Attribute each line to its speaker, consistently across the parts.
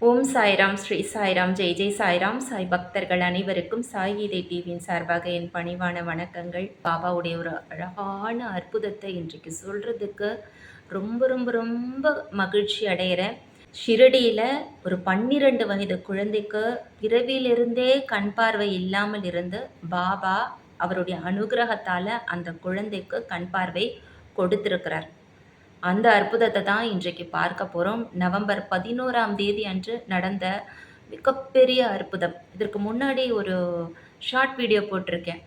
Speaker 1: ஓம் சாய்ராம், ஸ்ரீ சாய்ராம், ஜெய் ஜெய் சாய்ராம். சாய் பக்தர்கள் அனைவருக்கும் சாய் கீதை டிவியின் சார்பாக என் பணிவான வணக்கங்கள். பாபாவுடைய ஒரு அழகான அற்புதத்தை இன்றைக்கு சொல்கிறதுக்கு ரொம்ப ரொம்ப ரொம்ப மகிழ்ச்சி அடைகிறேன். ஷிரடியில் ஒரு 12 வயது குழந்தைக்கு பிறவியிலிருந்தே கண் பார்வை இல்லாமல் இருந்து பாபா அவருடைய அனுகிரகத்தால் அந்த குழந்தைக்கு கண் பார்வை கொடுத்திருக்கிறார். அந்த அற்புதத்தை தான் இன்றைக்கு பார்க்க போகிறோம். நவம்பர் 11ஆம் தேதி அன்று நடந்த மிகப்பெரிய அற்புதம். இதற்கு முன்னாடி ஒரு ஷார்ட் வீடியோ போட்டிருக்கேன்.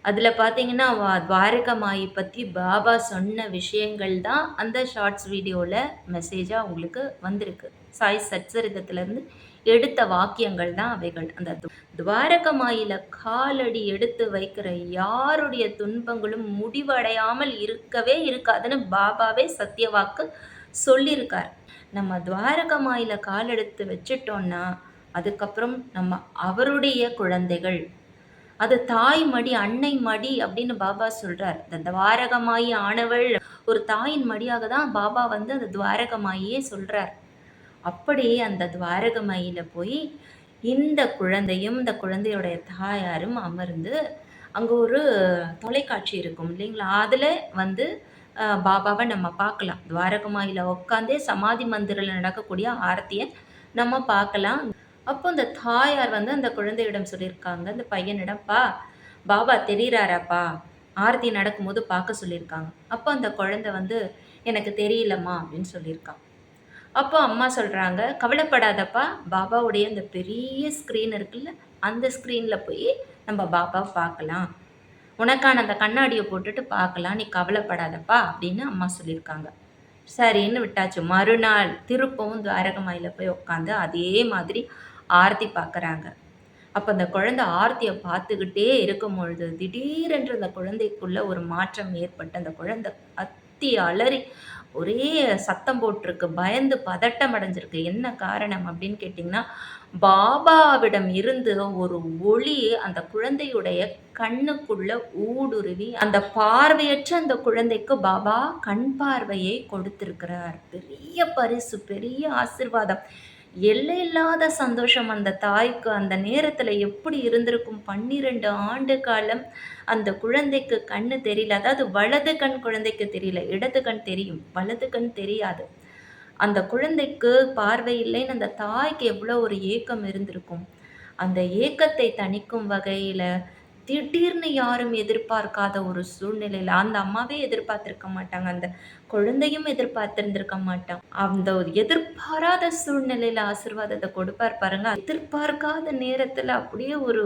Speaker 1: அதில் பார்த்தீங்கன்னா துவாரகா மாயி பற்றி பாபா சொன்ன விஷயங்கள் தான் அந்த ஷார்ட்ஸ் வீடியோவில் மெசேஜாக உங்களுக்கு வந்திருக்கு. சாய் சச்சரிதத்திலேருந்து எடுத்த வாக்கியங்கள் தான் அவைகள். அந்த துவாரகா மாயில காலடி எடுத்து வைக்கிற யாருடைய துன்பங்களும் முடிவடையாமல் இருக்கவே இருக்காதுன்னு பாபாவே சத்தியவாக்கு சொல்லியிருக்கார். நம்ம துவாரகா மாயில கால் எடுத்து வச்சிட்டோம்னா அதுக்கப்புறம் நம்ம அவருடைய குழந்தைகள். அது தாய் மடி, அன்னை மடி அப்படின்னு பாபா சொல்றார். இந்த துவாரகமாயி ஆனவள் ஒரு தாயின் மடியாக தான் பாபா அந்த துவாரகமாயியே சொல்றார். அப்படி அந்த துவாரகமாயில போய் இந்த குழந்தையும் இந்த குழந்தையுடைய தாயாரும் அமர்ந்து அங்கே ஒரு தொலைக்காட்சி இருக்கும் இல்லைங்களா, அதில் பாபாவை நம்ம பார்க்கலாம். துவாரகமாயில உட்காந்தே சமாதி மந்திரில் நடக்கக்கூடிய ஆரத்தியை நம்ம பார்க்கலாம். அப்போ அந்த தாயார் அந்த குழந்தையிடம் சொல்லியிருக்காங்க, அந்த பையனிடம்ப்பா பாபா தெரிகிறாராப்பா, ஆரத்தி நடக்கும்போது பார்க்க சொல்லியிருக்காங்க. அப்போ அந்த குழந்தை எனக்கு தெரியலம்மா அப்படின்னு சொல்லியிருக்கான். அப்போ அம்மா சொல்கிறாங்க, கவலைப்படாதப்பா, பாபாவுடைய அந்த பெரிய ஸ்க்ரீன் இருக்குல்ல, அந்த ஸ்க்ரீனில் போய் நம்ம பாபாவை பார்க்கலாம், உனக்கான அந்த கண்ணாடியை போட்டுட்டு பார்க்கலாம், நீ கவலைப்படாதப்பா அப்படின்னு அம்மா சொல்லியிருக்காங்க. சரின்னு விட்டாச்சு. மறுநாள் திருப்பவும் துவாரகமாயில போய் உட்காந்து அதே மாதிரி ஆர்த்தி பார்க்குறாங்க. அப்போ அந்த குழந்தை ஆர்த்தியை பார்த்துக்கிட்டே இருக்கும் பொழுது திடீரென்று அந்த குழந்தைக்குள்ள ஒரு மாற்றம் ஏற்பட்டு அந்த குழந்தை கத்தி அலறி ஒரே சத்தம் போட்டிருக்கு, பயந்து பதட்டம் அடைஞ்சிருக்கு. என்ன காரணம் அப்படின்னு கேட்டிங்கன்னா, பாபாவிடம் இருந்து ஒரு ஒளி அந்த குழந்தையுடைய கண்ணுக்குள்ள ஊடுருவி அந்த பார்வையற்ற அந்த குழந்தைக்கு பாபா கண் பார்வையை கொடுத்திருக்கிறார். பெரிய பரிசு, பெரிய ஆசிர்வாதம், எல்லையில்லாத சந்தோஷம் அந்த தாய்க்கு. அந்த நேரத்தில் எப்படி இருந்திருக்கும்? 12 ஆண்டு காலம் அந்த குழந்தைக்கு கண்ணு தெரியல. அதாவது வலது கண் குழந்தைக்கு தெரியல, இடது கண் தெரியும், வலது கண் தெரியாது. அந்த குழந்தைக்கு பார்வை இல்லைன்னு அந்த தாய்க்கு எவ்வளோ ஒரு ஏக்கம் இருந்திருக்கும். அந்த ஏக்கத்தை தணிக்கும் வகையில் திடீர்னு யாரும் எதிர்பார்க்காத ஒரு சூழ்நிலையில் அந்த அம்மாவே எதிர்பார்த்திருக்க மாட்டாங்க, அந்த குழந்தையும் எதிர்பார்த்திருந்திருக்க மாட்டான். அந்த ஒரு எதிர்பாராத சூழ்நிலையில் ஆசீர்வாதத்தை கொடுப்பார் பாருங்க. எதிர்பார்க்காத நேரத்தில் அப்படியே ஒரு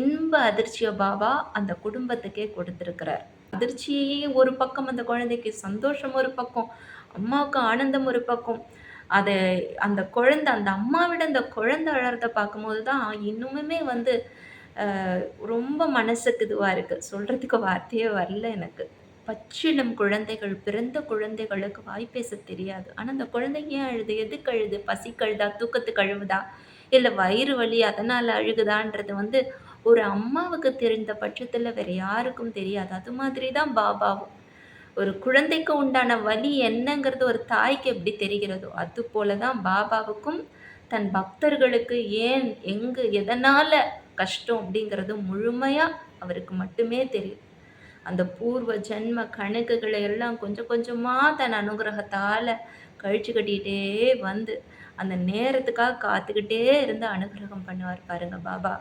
Speaker 1: இன்ப அதிர்ச்சியை பாபா அந்த குடும்பத்துக்கே கொடுத்திருக்கிறார். அதிர்ச்சியே ஒரு பக்கம், அந்த குழந்தைக்கு சந்தோஷம் ஒரு பக்கம், அம்மாவுக்கு ஆனந்தம் ஒரு பக்கம். அதை அந்த குழந்தை, அந்த அம்மாவிட அந்த குழந்தை அழறத பார்க்கும்போது தான் இன்னுமுமே ரொம்ப மனசுக்கு இதுவாக இருக்குது. சொல்கிறதுக்கு வார்த்தையே வரல எனக்கு. பச்சிளம் குழந்தைகள், பிறந்த குழந்தைகளுக்கு வாய் பேச தெரியாது. ஆனால் அந்த குழந்தை ஏன் அழுது, எதுக்கு அழுது, பசிக்கு அழுதா, தூக்கத்துக்கு அழுவுதா, இல்லை வயிறு வலி அதனால் அழுகுதான்றது ஒரு அம்மாவுக்கு தெரிந்த பட்சத்தில் வேறு யாருக்கும் தெரியாது. அது மாதிரி தான் பாபாவும். ஒரு குழந்தைக்கு உண்டான வலி என்னங்கிறது ஒரு தாய்க்கு எப்படி தெரிகிறதோ அது போல தான் பாபாவுக்கும் தன் பக்தர்களுக்கு ஏன், எங்கு, எதனால் கஷ்டம் அப்படிங்கிறது முழுமையாக அவருக்கு மட்டுமே தெரியும். அந்த பூர்வ ஜென்ம கணக்குகளை எல்லாம் கொஞ்சம் கொஞ்சமாக தன் அனுகிரகத்தால் கழிச்சு கட்டிகிட்டே அந்த நேரத்துக்காக காத்துக்கிட்டே இருந்து அனுகிரகம் பண்ணுவார் பாருங்க பாபா.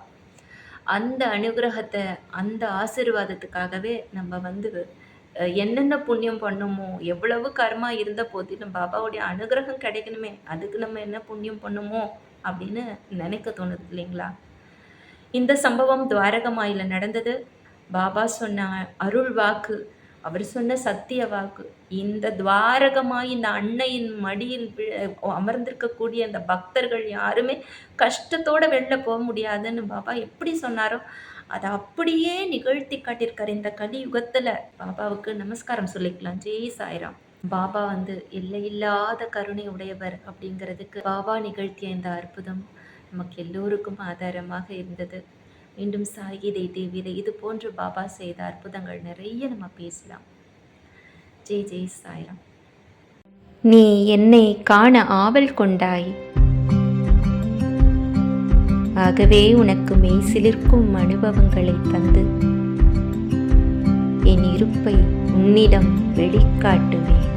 Speaker 1: அந்த அனுகிரகத்தை, அந்த ஆசீர்வாதத்துக்காகவே நம்ம என்னென்ன புண்ணியம் பண்ணுமோ, எவ்வளவு கர்மா இருந்த போதிலும் பாபாவுடைய அனுகிரகம் கிடைக்கணுமே, அதுக்கு நம்ம என்ன புண்ணியம் பண்ணுமோ அப்படின்னு நினைக்க தோணுது இல்லைங்களா? இந்த சம்பவம் துவாரகமாயில நடந்தது. பாபா சொன்ன அருள் வாக்கு, அவர் சொன்ன சத்திய வாக்கு. இந்த துவாரகமாய் இந்த அன்னையின் மடியில் அமர்ந்திருக்கக்கூடிய அந்த பக்தர்கள் யாருமே கஷ்டத்தோடு வெளில போக முடியாதுன்னு பாபா எப்படி சொன்னாரோ அதை அப்படியே நிகழ்த்தி காட்டியிருக்கார். இந்த கலியுகத்தில் பாபாவுக்கு நமஸ்காரம் சொல்லிக்கலாம். ஜெய் சாய்ராம். பாபா எல்லையில்லாத கருணை உடையவர் அப்படிங்கிறதுக்கு பாபா நிகழ்த்திய இந்த அற்புதம் நமக்கு எல்லோருக்கும் ஆதாரமாக இருந்தது. மீண்டும் சாய் கீதை டிவியில் இது போன்று பாபா செய்த அற்புதங்கள் நிறைய நம்ம பேசலாம். ஜெய் ஜெய் சாய்ராம். நீ என்னை காண ஆவல் கொண்டாய். ஆகவே உனக்கு மெய்சிலிர்க்கும் அனுபவங்களை தந்து என் இருப்பை உன்னிடம் வெளிக்காட்டுவேன்.